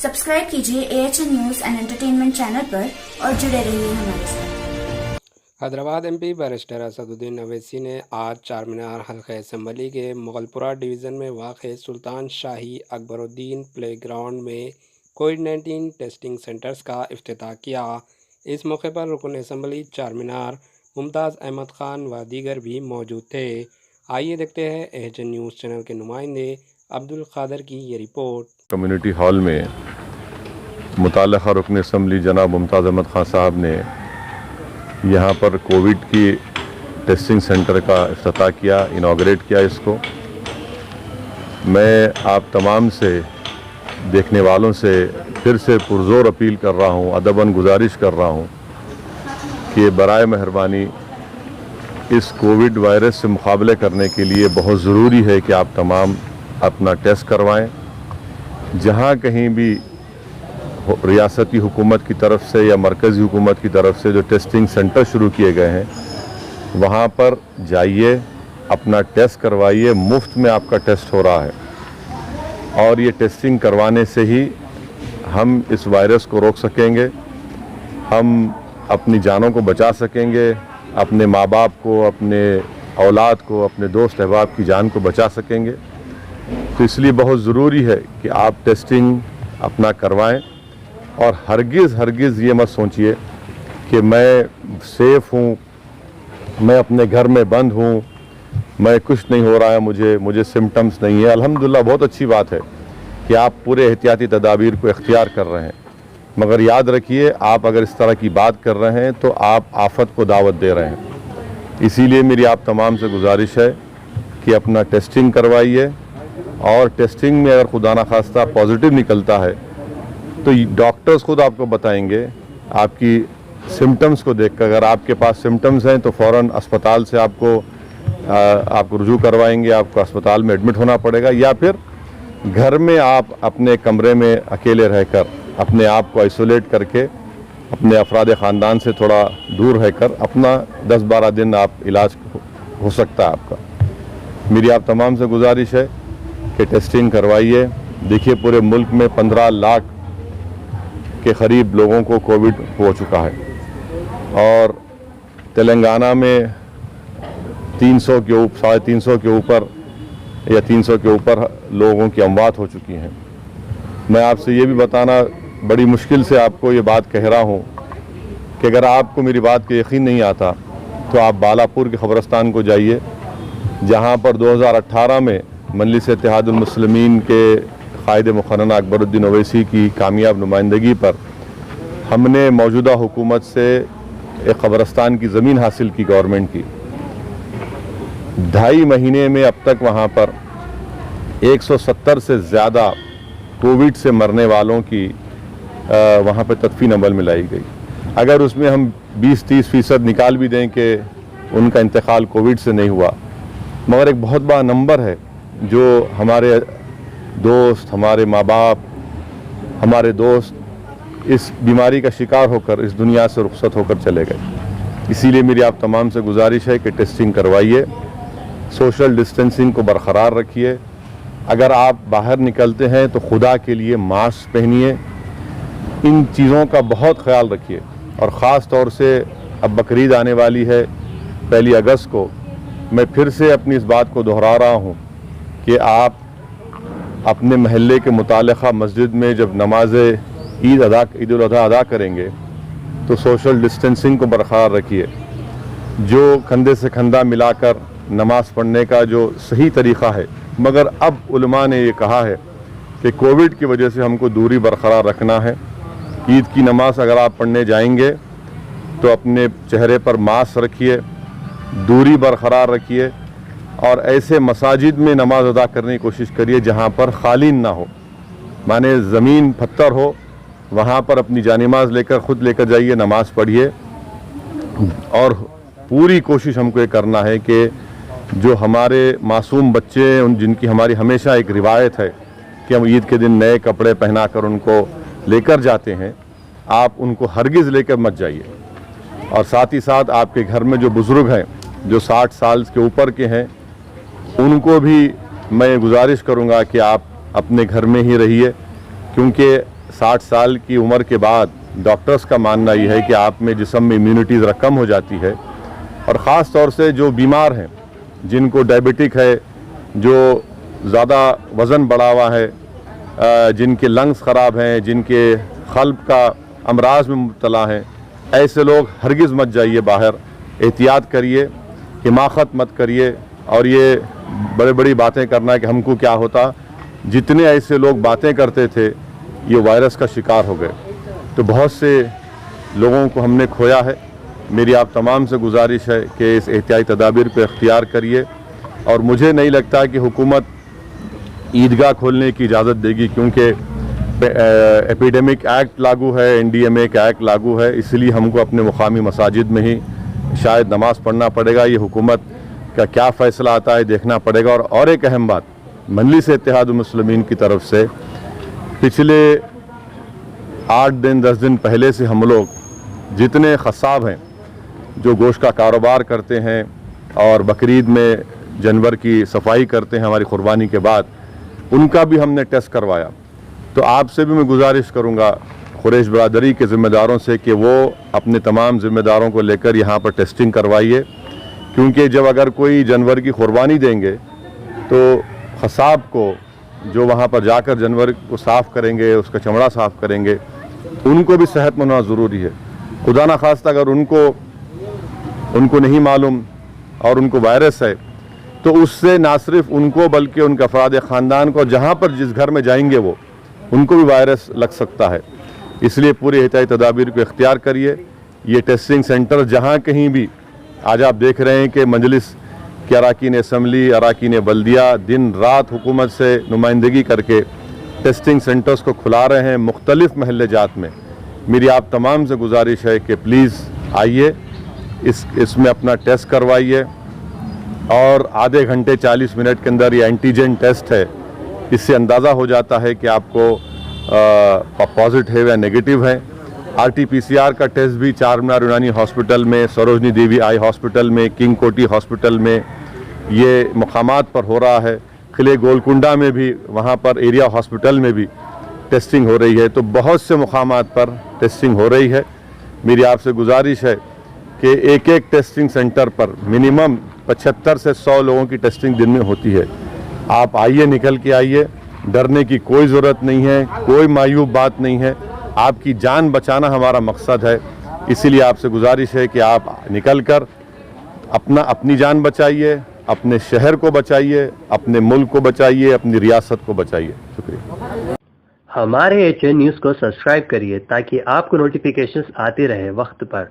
Subscribe कीजिए AHN news and entertainment channel पर और जुड़े रहिए हमारे साथ। हैदराबाद MP बैरिस्टर असदुद्दीन अवैसी ने आज चार मीनार हल्का असम्बली के मुगलपुरा डिवीज़न में वाक़ सुल्तान शाही अकबरुद्दीन प्ले ग्राउंड में कोविड-19 टेस्टिंग सेंटर्स का इफ्तिताह किया। इस मौके पर रुकन असम्बली चार मीनार मुमताज़ अहमद ख़ान व दीगर भी मौजूद थे। आइए देखते हैं AHN न्यूज़ चैनल के नुमाइंदे अब्दुल क़ादर की ये रिपोर्ट। कम्युनिटी हॉल में मुताल्लिक़ा रुकन असम्बली जनाब मुमताज़ अहमद ख़ान साहब ने यहाँ पर कोविड की टेस्टिंग सेंटर का इफ्तिताह किया, इनाग्रेट किया इसको। मैं आप तमाम से देखने वालों से फिर से पुरज़ोर अपील कर रहा हूँ, अदबन गुजारिश कर रहा हूँ कि बराए मेहरबानी इस कोविड वायरस से मुकाबले करने के लिए बहुत ज़रूरी है कि आप तमाम अपना टेस्ट करवाएं। जहाँ कहीं भी रियासती हुकूमत की तरफ से या मरकज़ी हुकूमत की तरफ से जो टेस्टिंग सेंटर शुरू किए गए हैं वहाँ पर जाइए, अपना टेस्ट करवाइए। मुफ्त में आपका टेस्ट हो रहा है और ये टेस्टिंग करवाने से ही हम इस वायरस को रोक सकेंगे, हम अपनी जानों को बचा सकेंगे, अपने माँ बाप को, अपने औलाद को, अपने दोस्त अहबाब की जान को बचा सकेंगे। तो इसलिए बहुत ज़रूरी है कि आप टेस्टिंग अपना करवाएं और हरगिज़ ये मत सोचिए कि मैं सेफ़ हूँ, मैं अपने घर में बंद हूँ, मैं कुछ नहीं हो रहा है, मुझे सिम्टम्स नहीं है। अल्हम्दुलिल्लाह बहुत अच्छी बात है कि आप पूरे एहतियाती तदाबीर को इख्तियार कर रहे हैं, मगर याद रखिए आप अगर इस तरह की बात कर रहे हैं तो आप आफत को दावत दे रहे हैं। इसीलिए मेरी आप तमाम से गुजारिश है कि अपना टेस्टिंग करवाइए और टेस्टिंग में अगर खुदा ना खास्ता पॉजिटिव निकलता है तो डॉक्टर्स खुद आपको बताएंगे आपकी सिम्टम्स को देखकर। अगर आपके पास सिम्टम्स हैं तो फ़ौरन अस्पताल से आपको रुजू करवाएंगे, आपको अस्पताल में एडमिट होना पड़ेगा, या फिर घर में आप अपने कमरे में अकेले रहकर अपने आप को आइसोलेट करके अपने अफराद ख़ानदान से थोड़ा दूर रहकर अपना 10-12 दिन आप इलाज हो सकता है आपका। मेरी आप तमाम से गुजारिश है कि टेस्टिंग करवाइए। देखिए पूरे मुल्क में 15 लाख के करीब लोगों को कोविड हो चुका है और तेलंगाना में 300 के ऊपर, 350 के ऊपर या 300 के ऊपर लोगों की अमवात हो चुकी हैं। मैं आपसे ये भी बताना बड़ी मुश्किल से आपको ये बात कह रहा हूँ कि अगर आपको मेरी बात का यकीन नहीं आता तो आप बालापुर के ख़बरस्तान को जाइए, जहाँ पर 2018 में मजलिस इत्तेहादुल मुस्लिमीन के क़ायद मुक़र्रर अकबरुद्दीन अवैसी की कामयाब नुमाइंदगी पर हमने मौजूदा हुकूमत से एक क़ब्रस्तान की ज़मीन हासिल की गवर्नमेंट की। 2.5 महीने में अब तक वहाँ पर 170 से ज़्यादा कोविड से मरने वालों की वहाँ पर तदफीन अमल में लाई गई। अगर उसमें हम 20-30% निकाल भी दें कि उनका इंतकाल कोविड से नहीं हुआ, मगर एक बहुत बड़ा नंबर है जो हमारे दोस्त, हमारे माँ बाप, हमारे दोस्त इस बीमारी का शिकार होकर इस दुनिया से रुखसत होकर चले गए। इसीलिए मेरी आप तमाम से गुजारिश है कि टेस्टिंग करवाइए, सोशल डिस्टेंसिंग को बरकरार रखिए। अगर आप बाहर निकलते हैं तो खुदा के लिए मास्क पहनिए। इन चीज़ों का बहुत ख्याल रखिए और ख़ास तौर से अब बकरीद आने वाली है 1 अगस्त को। मैं फिर से अपनी इस बात को दोहरा रहा हूँ कि आप अपने महल्ले के मुतालिका मस्जिद में जब नमाज ईद उल अज़हा अदा करेंगे तो सोशल डिस्टेंसिंग को बरकरार रखिए। जो कंधे से कंधा मिलाकर नमाज पढ़ने का जो सही तरीक़ा है, मगर अब उलमा ने ये कहा है कि कोविड की वजह से हमको दूरी बरकरार रखना है। ईद की नमाज अगर आप पढ़ने जाएंगे तो अपने चेहरे पर मास्क रखिए, दूरी बरकरार रखिए और ऐसे मसाजिद में नमाज अदा करने की कोशिश करिए जहाँ पर खालीन ना हो, माने ज़मीन पत्थर हो, वहाँ पर अपनी जानिमाज लेकर ख़ुद लेकर जाइए, नमाज पढ़िए। और पूरी कोशिश हमको ये करना है कि जो हमारे मासूम बच्चे हैं, उन जिनकी हमारी हमेशा एक रिवायत है कि हम ईद के दिन नए कपड़े पहना कर उनको लेकर जाते हैं, आप उनको हरगिज़ लेकर मत जाइए। और साथ ही साथ आपके घर में जो बुज़ुर्ग हैं, जो 60 साल के ऊपर के हैं, उनको भी मैं गुजारिश करूंगा कि आप अपने घर में ही रहिए, क्योंकि 60 साल की उम्र के बाद डॉक्टर्स का मानना ये है कि आप में जिस्म में इम्यूनिटी ज़रा कम हो जाती है, और ख़ास तौर से जो बीमार हैं, जिनको डायबिटिक है, जो ज़्यादा वज़न बढ़ा हुआ है, जिनके लंग्स ख़राब हैं, जिनके क़ल्ब का अमराज में मुब्तला हैं, ऐसे लोग हरगिज़ मत जाइए बाहर, एहतियात करिए, हिमाकत मत करिए। और ये बड़ी बड़ी बातें करना कि हमको क्या होता, जितने ऐसे लोग बातें करते थे ये वायरस का शिकार हो गए, तो बहुत से लोगों को हमने खोया है। मेरी आप तमाम से गुजारिश है कि इस एहतियाती तदाबीर को इख्तियार करिए, और मुझे नहीं लगता कि हुकूमत ईदगाह खोलने की इजाज़त देगी, क्योंकि एपिडेमिक एक्ट लागू है, NDMA का एक्ट लागू है, इसलिए हमको अपने मुकामी मसाजिद में ही शायद नमाज़ पढ़ना पड़ेगा। ये हुकूमत का क्या फ़ैसला आता है देखना पड़ेगा। और एक अहम बात, मजलिस इत्तेहादुल मुस्लिमीन की तरफ से पिछले 8 दिन 10 दिन पहले से हम लोग जितने ख़साब हैं जो गोश्त का कारोबार करते हैं और बकरीद में जानवर की सफाई करते हैं हमारी कुर्बानी के बाद, उनका भी हमने टेस्ट करवाया। तो आपसे भी मैं गुजारिश करूंगा कुरैश बरादरी के ज़िम्मेदारों से कि वो अपने तमाम ज़िम्मेदारों को लेकर यहाँ पर टेस्टिंग करवाइए, क्योंकि जब अगर कोई जानवर की कुर्बानी देंगे तो ख़साब को जो वहाँ पर जाकर जानवर को साफ़ करेंगे, उसका चमड़ा साफ़ करेंगे, उनको भी सेहतमंद होना ज़रूरी है। खुदा न खास्ता अगर उनको नहीं मालूम और उनको वायरस है, तो उससे ना सिर्फ उनको बल्कि उनके अफराद ख़ानदान को, जहाँ पर जिस घर में जाएंगे वो, उनको भी वायरस लग सकता है। इसलिए पूरी एहतियाती तदाबीर को इख्तियार करिए। ये टेस्टिंग सेंटर जहाँ कहीं भी, आज आप देख रहे हैं कि मजलिस के अराकीन असम्बली, अराकीन बल्दिया दिन रात हुकूमत से नुमाइंदगी करके टेस्टिंग सेंटर्स को खुला रहे हैं मुख्तलिफ़ महल्ले जात में। मेरी आप तमाम से गुजारिश है कि प्लीज़ आइए, इसमें अपना टेस्ट करवाइए, और आधे घंटे 40 मिनट के अंदर ये एंटीजन टेस्ट है, इससे अंदाज़ा हो जाता है कि आपको पॉजिटिव या नेगेटिव है। RT-PCR का टेस्ट भी चार मीनार यूनानी हॉस्पिटल में, सरोजनी देवी आई हॉस्पिटल में, किंग कोटी हॉस्पिटल में, ये मकामात पर हो रहा है। किले गोलकुंडा में भी, वहाँ पर एरिया हॉस्पिटल में भी टेस्टिंग हो रही है। तो बहुत से मकामात पर टेस्टिंग हो रही है। मेरी आपसे गुजारिश है कि एक एक टेस्टिंग सेंटर पर मिनिमम 75 से 100 लोगों की टेस्टिंग दिन में होती है। आप आइए, निकल के आइए, डरने की कोई ज़रूरत नहीं है, कोई मायूब बात नहीं है। आपकी जान बचाना हमारा मकसद है, इसीलिए आपसे गुजारिश है कि आप निकल कर अपनी जान बचाइए, अपने शहर को बचाइए, अपने मुल्क को बचाइए, अपनी रियासत को बचाइए। शुक्रिया। हमारे HN न्यूज़ को सब्सक्राइब करिए ताकि आपको नोटिफिकेशंस आते रहे वक्त पर।